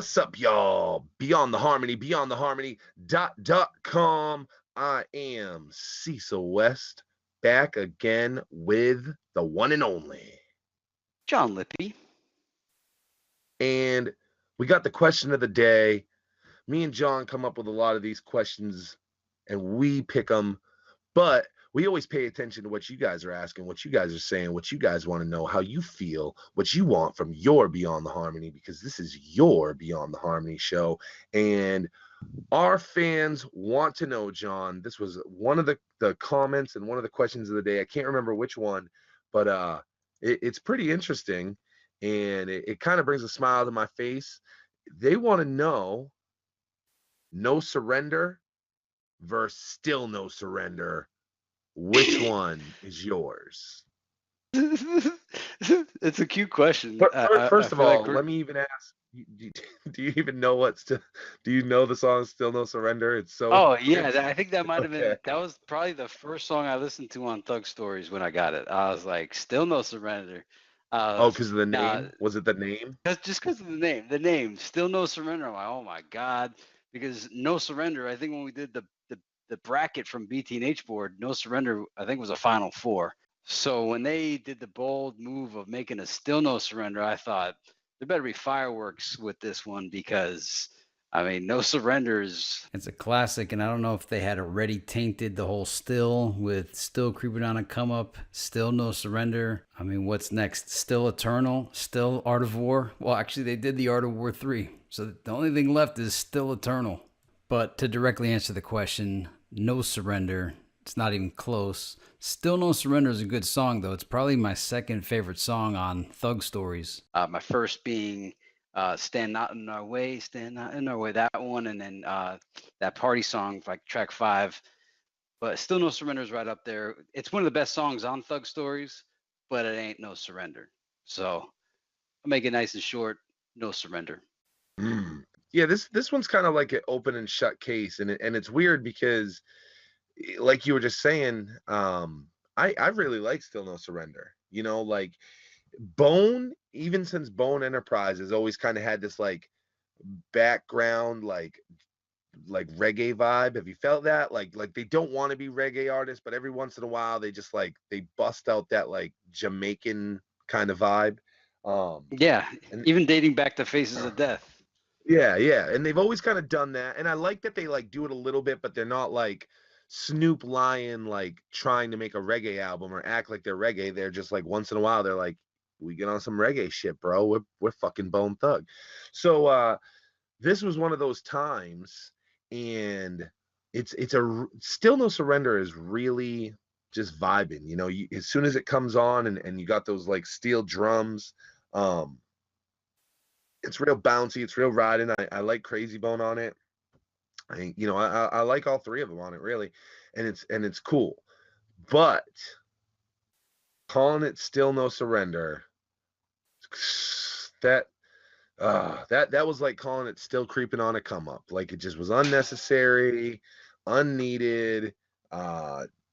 What's up, y'all? Beyond the Harmony, beyondtheharmony.com. I am Cecil West, back again with the one and only. John Lippy. And we got the question of the day. Me and John come up with a lot of these questions and we pick them, but we always pay attention to what you guys are asking, what you guys are saying, what you guys want to know, how you feel, what you want from your Beyond the Harmony, because this is your Beyond the Harmony show. And our fans want to know, John, this was one of the comments and one of the questions of the day. I can't remember which one, but it's pretty interesting. And it kind of brings a smile to my face. They want to know No Surrender versus Still No Surrender. Which one is yours? It's a cute question. First of all, let me even ask, do you even know do you know the song Still No Surrender? It's so... Oh, yeah, I think that might have been, that was probably the first song I listened to on Thug Stories when I got it. I was like, Still No Surrender. Because of the name? Was it the name? Just because of the name, Still No Surrender. I'm like, oh my God, because No Surrender, I think when we did the bracket from BT&H board, No Surrender, I think was a Final Four. So when they did the bold move of making a Still No Surrender, I thought there better be fireworks with this one because, I mean, No Surrenders. It's a classic, and I don't know if they had already tainted the whole Still with Still Creeping on a Come Up, Still No Surrender. I mean, what's next? Still Eternal, Still Art of War. Well, actually, they did the Art of War 3, so the only thing left is Still Eternal. But to directly answer the question, No Surrender. It's not even close. Still No Surrender is a good song, though. It's probably my second favorite song on Thug Stories. My first being Stand Not in Our Way, Stand Not in Our Way, that one, and then that party song, like track 5. But Still No Surrender is right up there. It's one of the best songs on Thug Stories, but it ain't No Surrender. So I'll make it nice and short, No Surrender. Yeah, this one's kind of like an open and shut case, and it's weird because, like you were just saying, I really like Still No Surrender. You know, like Bone, even since Bone Enterprise has always kind of had this like background like reggae vibe. Have you felt that? Like they don't want to be reggae artists, but every once in a while they just like they bust out that like Jamaican kind of vibe. Yeah, and even dating back to Faces of Death. Yeah, and they've always kind of done that, and I like that they like do it a little bit, but they're not like Snoop Lion like trying to make a reggae album or act like they're reggae. They're just like once in a while they're like, we get on some reggae shit, bro. We're fucking Bone Thug. So this was one of those times, and it's Still No Surrender is really just vibing. You know, as soon as it comes on and you got those like steel drums, it's real bouncy, it's real riding. I like Crazy Bone on it. I like all three of them on it really, and it's cool. But calling it Still No Surrender, that was like calling it Still Creeping on a Come Up. Like it just was unnecessary, unneeded.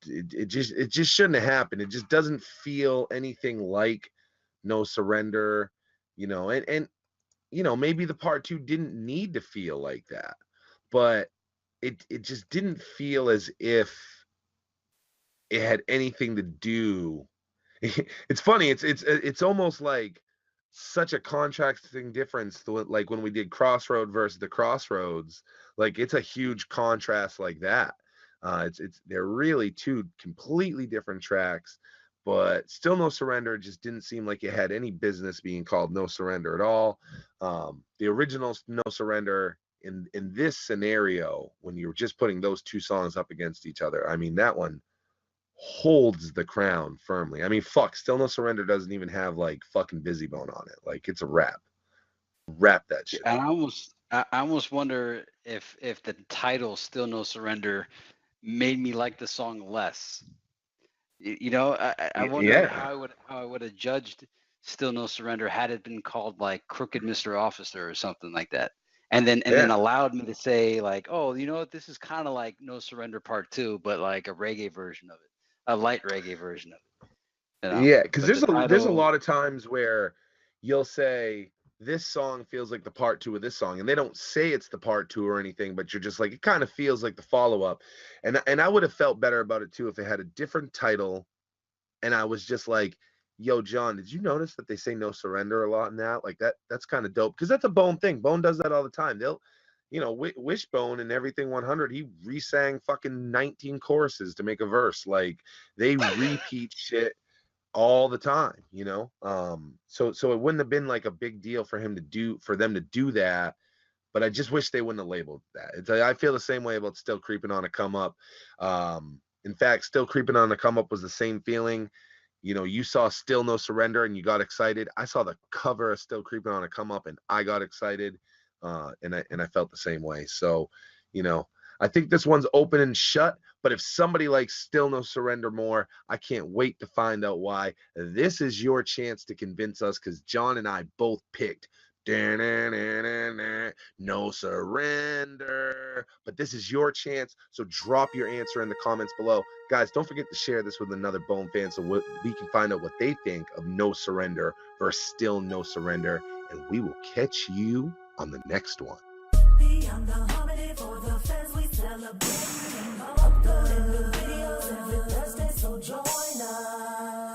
It just shouldn't have happened. It just doesn't feel anything like No Surrender, and maybe the part 2 didn't need to feel like that, but it just didn't feel as if it had anything to do. It's funny. It's almost like such a contrasting difference to like when we did Crossroad versus the Crossroads. Like it's a huge contrast like that. They're really two completely different tracks, but Still No Surrender just didn't seem like it had any business being called No Surrender at all. The original No Surrender in this scenario, when you're just putting those two songs up against each other, I mean, that one holds the crown firmly. I mean, fuck, Still No Surrender doesn't even have like fucking Busy Bone on it. Like it's a rap that shit. And I almost wonder if the title Still No Surrender made me like the song less. I wonder how I would have judged Still No Surrender had it been called like Crooked Mr. Officer or something like that. And then allowed me to say like, oh, you know what, this is kind of like No Surrender Part 2, but like a reggae version of it, a light reggae version of it. Yeah, because there's a lot of times where you'll say this song feels like the part 2 of this song, and they don't say it's the part 2 or anything, but you're just like, it kind of feels like the follow-up. And I would have felt better about it too if it had a different title, and I was just like, yo, John, did you notice that they say no surrender a lot in that? Like that's kind of dope, because that's a Bone thing. Bone does that all the time. They'll, Wishbone and Everything 100, he resang fucking 19 choruses to make a verse. Like, they repeat shit all the time, so it wouldn't have been like a big deal for them to do that, but I just wish they wouldn't have labeled that. I feel the same way about Still Creeping on a Come Up. In fact, Still Creeping on a Come Up was the same feeling. You saw Still No Surrender and you got excited. I saw the cover of Still Creeping on a Come Up and I got excited, and I felt the same way. So, I think this one's open and shut, but if somebody likes Still No Surrender more, I can't wait to find out why. This is your chance to convince us, because John and I both picked No Surrender. But this is your chance, so drop your answer in the comments below. Guys, don't forget to share this with another Bone fan so we can find out what they think of No Surrender versus Still No Surrender, and we will catch you on the next one. Beyond the harmony for the fans, we celebrate. Uploading the videos every Thursday, so join us.